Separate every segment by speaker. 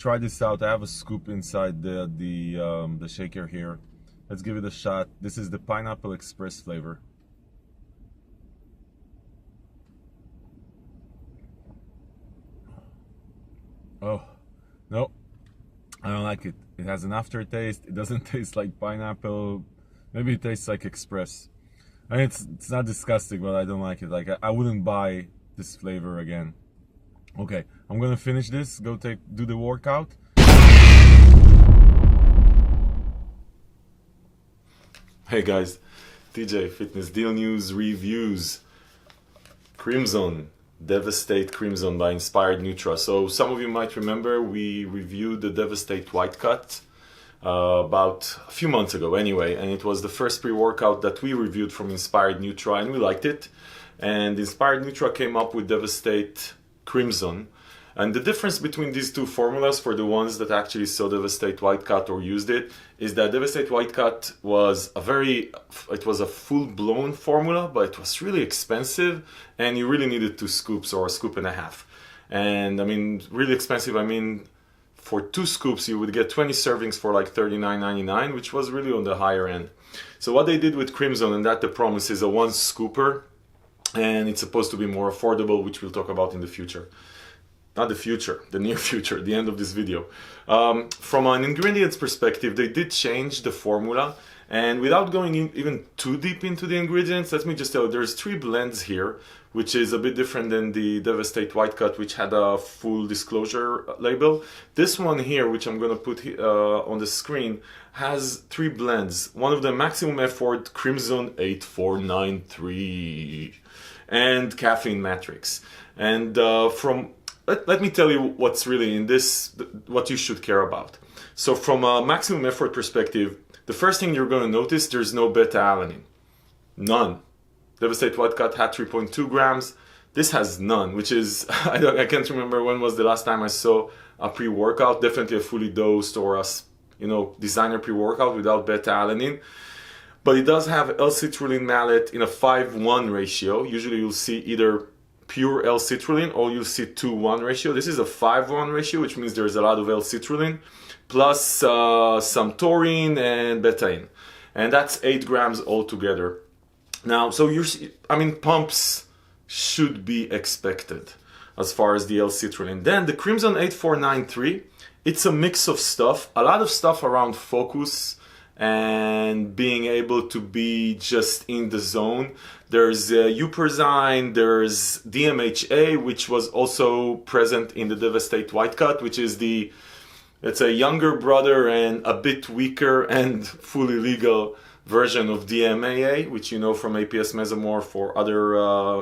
Speaker 1: try this out. I have a scoop inside the shaker here. Let's give it a shot. This is the Pineapple Express flavor. Oh, no, I don't like it. It has an aftertaste. It doesn't taste like pineapple. Maybe it tastes like Express. I mean, it's not disgusting, but I don't like it. Like, I wouldn't buy this flavor again. Okay, I'm gonna finish this, do the workout. Hey guys, TJ Fitness Deal News Reviews. Crimson, DVST8 Crimson by Inspired Nutra. So some of you might remember we reviewed the DVST8 White Cut about a few months ago anyway, and it was the first pre-workout that we reviewed from Inspired Nutra, and we liked it. And Inspired Nutra came up with DVST8 Crimson. And the difference between these two formulas, for the ones that actually saw DVST8 White Cut or used it, is that DVST8 White Cut was a full-blown formula, but it was really expensive, and you really needed 2 scoops or a scoop and a half. And I mean, really expensive, I mean, for 2 scoops you would get 20 servings for like $39.99, which was really on the higher end. So what they did with Crimson, and that the promise, is a 1 scooper, and it's supposed to be more affordable, which we'll talk about in the future. Not the future, the near future, the end of this video. From an ingredients perspective, they did change the formula, and without going even too deep into the ingredients, let me just tell you, there's 3 blends here, which is a bit different than the DVST8 White Cut, which had a full disclosure label. This one here, which I'm gonna put on the screen, has 3 blends. One of them, Maximum Effort Crimson 8493, and Caffeine Matrix. And let me tell you what's really in this, what you should care about. So from a maximum effort perspective, the first thing you're going to notice, there's no beta-alanine. None. DVST8 White Cut had 3.2 grams. This has none, which is, I can't remember when was the last time I saw a pre-workout, definitely a fully dosed or a designer pre-workout without beta-alanine. But it does have L-citrulline malate in a 5:1 ratio. Usually you'll see either pure L-citrulline or you'll see 2:1 ratio. This is a 5:1 ratio, which means there's a lot of L-citrulline plus some taurine and betaine, and that's 8 grams altogether. Now, so pumps should be expected as far as the L-citrulline. Then the Crimson 8493, it's a mix of stuff, a lot of stuff around focus and being able to be just in the zone. There's Uperzine, there's DMHA, which was also present in the DVST8 White Cut, which is it's a younger brother and a bit weaker and fully legal version of DMAA, which you know from APS Mesomorph or other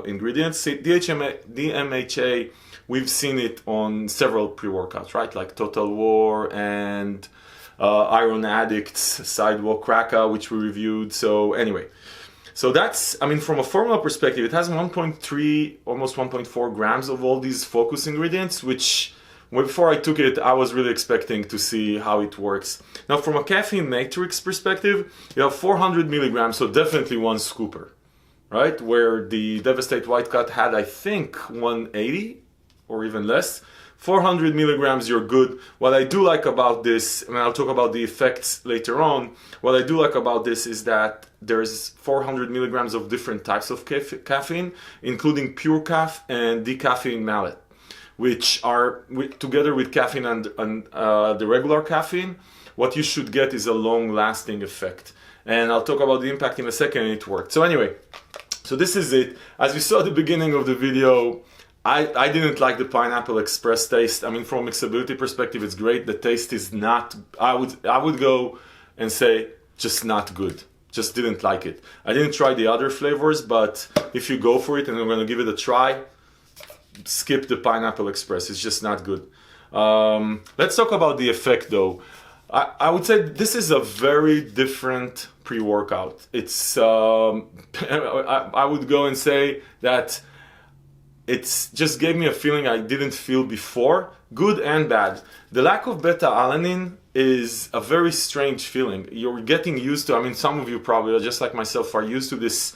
Speaker 1: ingredients. DMHA, we've seen it on several pre-workouts, right? Like Total War and Iron Addicts, Sidewalk Kraka, which we reviewed. So anyway, so that's, from a formula perspective, it has 1.3, almost 1.4 grams of all these focus ingredients, which before I took it, I was really expecting to see how it works. Now, from a caffeine matrix perspective, you have 400 milligrams, so definitely 1 scooper, right? Where the DVST8 White Cut had, I think, 180 or even less. 400 milligrams, you're good. What I do like about this, and I'll talk about the effects later on, what I do like about this is that there's 400 milligrams of different types of caffeine, including pure caf and decaffeine malate, which are, together with caffeine and the regular caffeine, what you should get is a long-lasting effect. And I'll talk about the impact in a second, and it worked. So anyway, so this is it. As you saw at the beginning of the video, I didn't like the Pineapple Express taste. From a mixability perspective, it's great. The taste is not, I would go and say, just not good. Just didn't like it. I didn't try the other flavors, but if you go for it and I'm going to give it a try, skip the Pineapple Express. It's just not good. Let's talk about the effect though. I would say this is a very different pre-workout. It's, I would go and say that it just gave me a feeling I didn't feel before, good and bad. The lack of beta-alanine is a very strange feeling. You're getting used to, some of you probably, just like myself, are used to this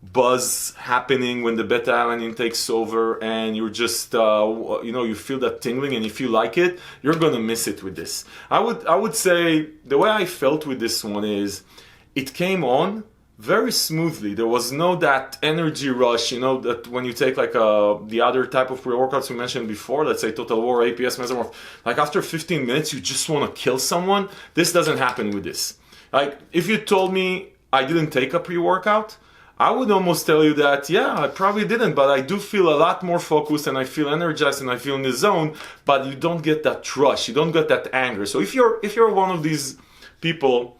Speaker 1: buzz happening when the beta-alanine takes over, and you're just you feel that tingling, and if you like it, you're gonna miss it with this. I would say the way I felt with this one is it came on very smoothly. There was no that energy rush, that when you take like the other type of pre-workouts we mentioned before, let's say Total War, APS, Mesomorph, like after 15 minutes you just want to kill someone. This doesn't happen with this. Like if you told me I didn't take a pre-workout, I would almost tell you that, yeah, I probably didn't, but I do feel a lot more focused, and I feel energized, and I feel in the zone, but you don't get that rush, you don't get that anger. So if you're one of these people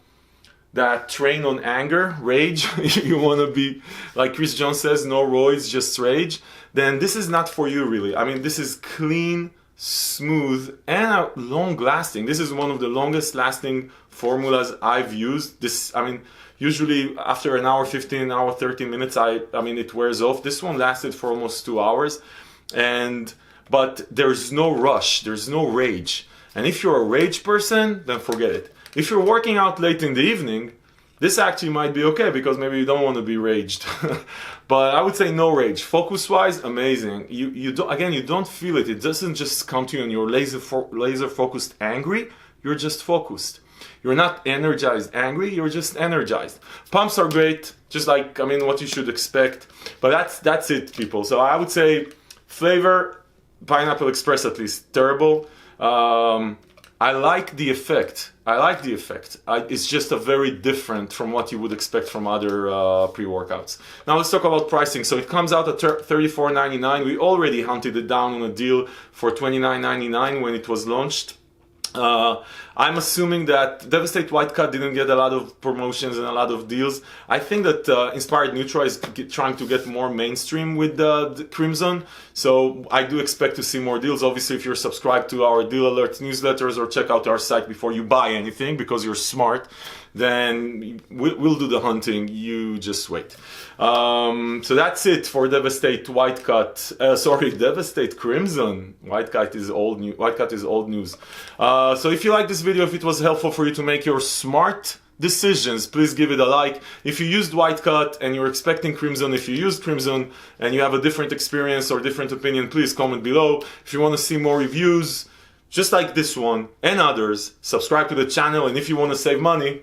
Speaker 1: that train on anger, rage, you want to be, like Chris Jones says, no roids, just rage, then this is not for you really. I mean, this is clean, smooth, and long lasting. This is one of the longest lasting formulas I've used. This, I mean, usually after an hour 15, an hour 30 minutes, I mean it wears off. This one lasted for almost 2 hours, but there's no rush, there's no rage. And if you're a rage person, then forget it. If you're working out late in the evening, this actually might be okay, because maybe you don't want to be raged. But I would say no rage. Focus-wise, amazing. You don't feel it. It doesn't just come to you and you're laser focused angry. You're just focused. You're not energized angry, you're just energized. Pumps are great, just like, what you should expect. But that's it, people. So I would say flavor, Pineapple Express at least, terrible. I like the effect. It's just a very different from what you would expect from other pre-workouts. Now let's talk about pricing. So it comes out at $34.99. We already hunted it down on a deal for $29.99 when it was launched. I'm assuming that Devastate White Cut didn't get a lot of promotions and a lot of deals. I think that Inspired Nutra is trying to get more mainstream with the Crimson, so I do expect to see more deals. Obviously, if you're subscribed to our Deal Alerts newsletters or check out our site before you buy anything, because you're smart, then we'll do the hunting. You just wait. So that's it for Devastate White Cut. Devastate Crimson. White Cut is old news. So if you like this video, if it was helpful for you to make your smart decisions, please give it a like. If you used White Cut and you're expecting Crimson, if you used Crimson and you have a different experience or different opinion, please comment below. If you want to see more reviews just like this one and others, subscribe to the channel, and if you want to save money,